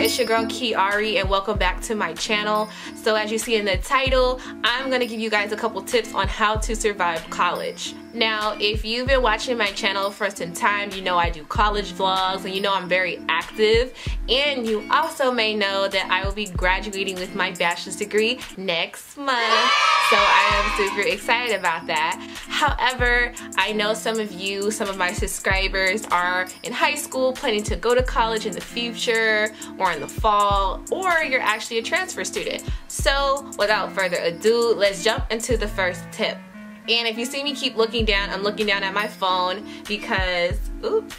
it's your girl Kiari and welcome back to my channel. So as you see in the title, I'm gonna give you guys a couple tips on how to survive college. Now, if you've been watching my channel for some time, you know I do college vlogs and you know I'm very active, and you also may know that I will be graduating with my bachelor's degree next month. So I am super excited about that. However, I know some of you, some of my subscribers are in high school planning to go to college in the future or in the fall, or you're actually a transfer student. So without further ado, let's jump into the first tip. And if you see me keep looking down, I'm looking down at my phone because, oops.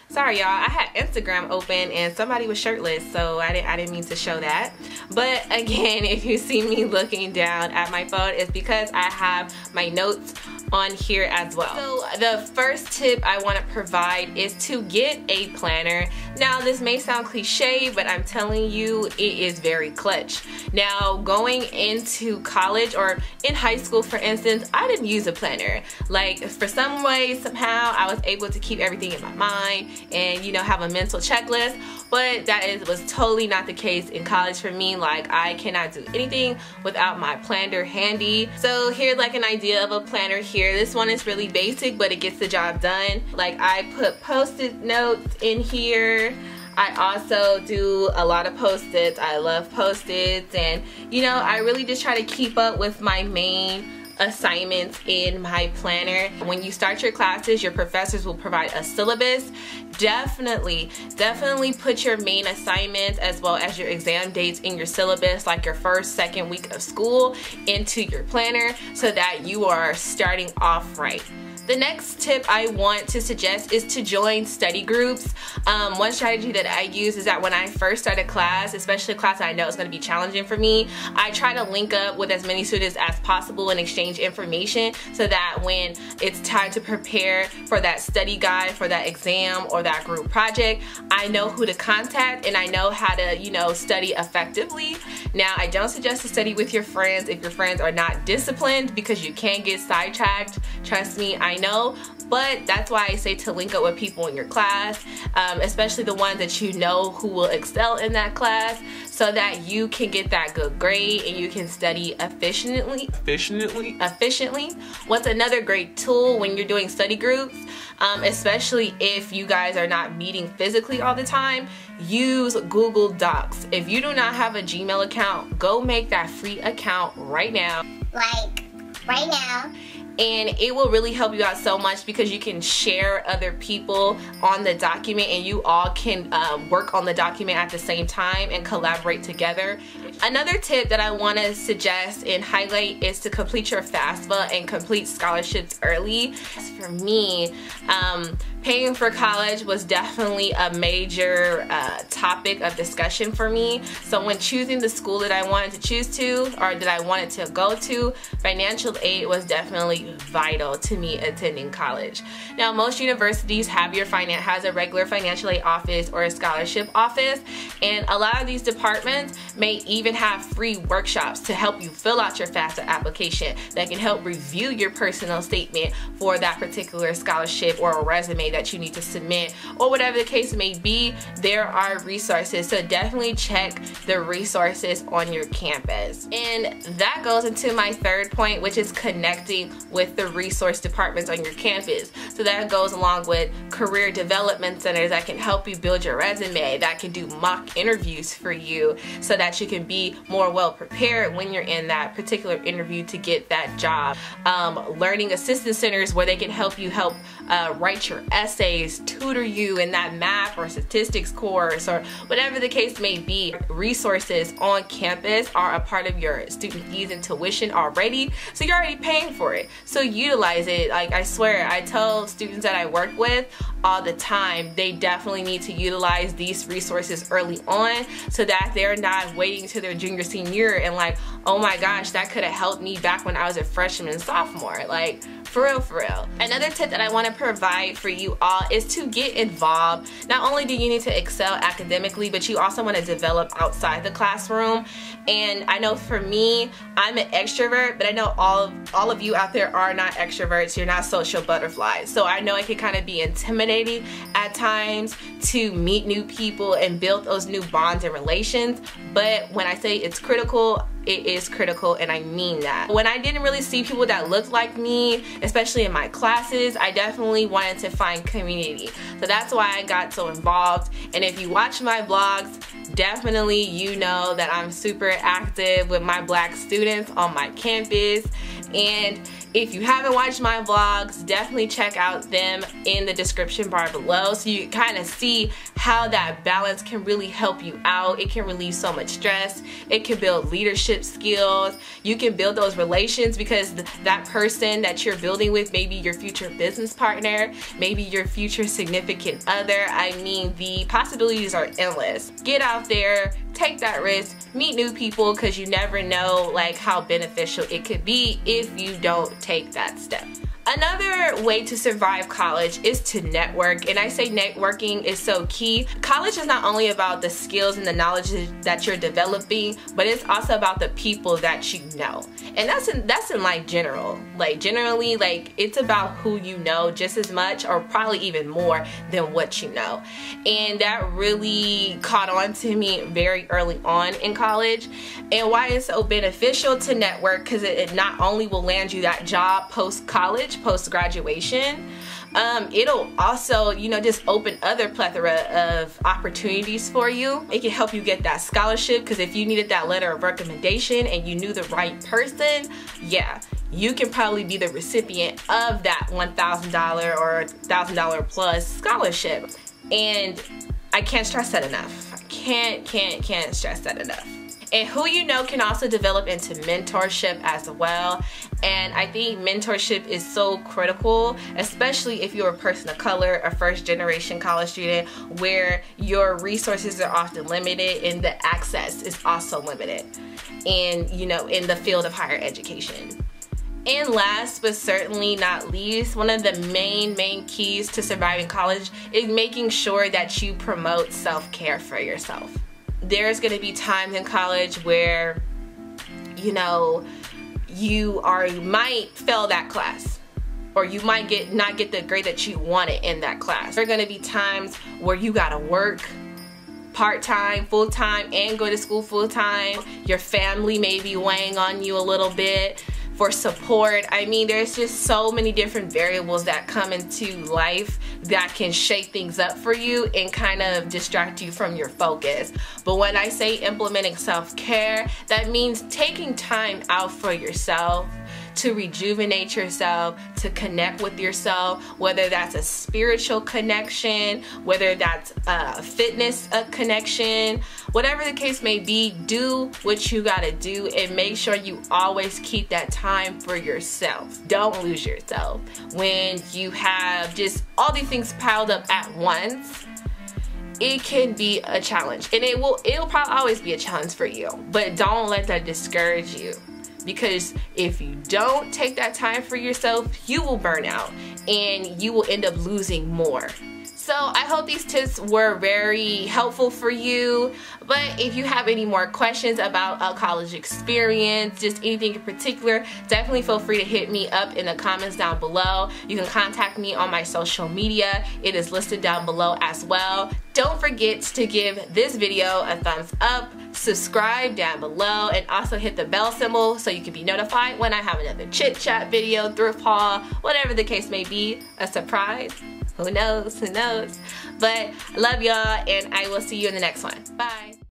Sorry y'all, I had Instagram open and somebody was shirtless, so I didn't mean to show that. But again, if you see me looking down at my phone, it's because I have my notes on here as well. So the first tip I want to provide is to get a planner. Now this may sound cliche, but I'm telling you it is very clutch. Now going into college or in high school, for instance, I didn't use a planner. Like for some way, somehow I was able to keep everything in my mind and have a mental checklist, but that was totally not the case in college for me. Like I cannot do anything without my planner handy. So here's like an idea of a planner here. This one is really basic, but it gets the job done. Like I put post-it notes in here. I also do a lot of post-its. I love post-its, and I really just try to keep up with my main assignments in my planner. When you start your classes, your professors will provide a syllabus. Definitely put your main assignments as well as your exam dates in your syllabus, like your first, second week of school, into your planner so that you are starting off right. The next tip I want to suggest is to join study groups. One strategy that I use is that when I first start a class, especially a class that I know is going to be challenging for me, I try to link up with as many students as possible and exchange information so that when it's time to prepare for that study guide, for that exam or that group project, I know who to contact and I know how to, study effectively. Now, I don't suggest to study with your friends if your friends are not disciplined, because you can get sidetracked. Trust me, I know, but that's why I say to link up with people in your class, especially the ones that you know who will excel in that class, so that you can get that good grade and you can study efficiently. What's another great tool when you're doing study groups, especially if you guys are not meeting physically all the time? Use Google Docs. If you do not have a Gmail account, go make that free account right now. Like, right now. And it will really help you out so much because you can share other people on the document and you all can work on the document at the same time and collaborate together. Another tip that I want to suggest and highlight is to complete your FAFSA and complete scholarships early. For me, paying for college was definitely a major topic of discussion for me. So when choosing the school that I wanted to choose to, or that I wanted to go to, financial aid was definitely vital to me attending college. Now, most universities have has a regular financial aid office or a scholarship office, and a lot of these departments may even have free workshops to help you fill out your FAFSA application that can help review your personal statement for that particular scholarship or a resume that you need to submit, or whatever the case may be. There are resources, so definitely check the resources on your campus. And that goes into my third point, which is connecting with the resource departments on your campus. So that goes along with career development centers that can help you build your resume, that can do mock interviews for you so that you can be more well prepared when you're in that particular interview to get that job. Learning assistance centers where they can help you write your essays, tutor you in that math or statistics course, or whatever the case may be. Resources on campus are a part of your student fees and tuition already, so you're already paying for it. So utilize it. Like, I swear, I tell students that I work with all the time, they definitely need to utilize these resources early on so that they're not waiting to their junior, senior year and like, oh my gosh, that could have helped me back when I was a freshman and sophomore. Like, for real. Another tip that I want to provide for you you all is to get involved. Not only do you need to excel academically, but you also want to develop outside the classroom. And I know for me, I'm an extrovert, but I know all of you out there are not extroverts. You're not social butterflies. So I know it can kind of be intimidating at times to meet new people and build those new bonds and relations. But when I say it's critical, it is critical, and I mean that. When I didn't really see people that looked like me, especially in my classes, I definitely wanted to find community. So that's why I got so involved. And if you watch my vlogs, definitely you know that I'm super active with my Black students on my campus. And if you haven't watched my vlogs, definitely check out them in the description bar below so you kind of see how that balance can really help you out. It can relieve so much stress. It can build leadership skills. You can build those relations because that person that you're building with, maybe your future business partner, maybe your future significant other. I mean, the possibilities are endless. Get out there, take that risk, meet new people, because you never know like how beneficial it could be if you don't take that step. Another way to survive college is to network, and I say networking is so key. College is not only about the skills and the knowledge that you're developing, but it's also about the people that you know. And that's in like general. Like generally, like it's about who you know just as much or probably even more than what you know. And that really caught on to me very early on in college. And why it's so beneficial to network, because it not only will land you that job post-college, post-graduation, it'll also, you know, just open other plethora of opportunities for you. It can help you get that scholarship, because if you needed that letter of recommendation and you knew the right person, yeah, you can probably be the recipient of that $1,000 or $1,000 plus scholarship. And I can't stress that enough. I can't stress that enough. And who you know can also develop into mentorship as well. And I think mentorship is so critical, especially if you're a person of color, a first-generation college student, where your resources are often limited and the access is also limited, and you know, in the field of higher education. And last but certainly not least, one of the main keys to surviving college is making sure that you promote self-care for yourself. There's going to be times in college where, you know, you might fail that class, or you might not get the grade that you wanted in that class. There are going to be times where you got to work part-time, full-time, and go to school full-time. Your family may be weighing on you a little bit for support. I mean, there's just so many different variables that come into life that can shake things up for you and kind of distract you from your focus. But when I say implementing self-care, that means taking time out for yourself, to rejuvenate yourself, to connect with yourself, whether that's a spiritual connection, whether that's a fitness connection, whatever the case may be. Do what you gotta do and make sure you always keep that time for yourself. Don't lose yourself. When you have just all these things piled up at once, it can be a challenge, and it'll probably always be a challenge for you, but don't let that discourage you. Because if you don't take that time for yourself, you will burn out and you will end up losing more. So I hope these tips were very helpful for you. But if you have any more questions about a college experience, just anything in particular, definitely feel free to hit me up in the comments down below. You can contact me on my social media. It is listed down below as well. Don't forget to give this video a thumbs up, subscribe down below, and also hit the bell symbol so you can be notified when I have another chit chat video, thrift haul, whatever the case may be, a surprise. Who knows? But I love y'all, and I will see you in the next one. Bye.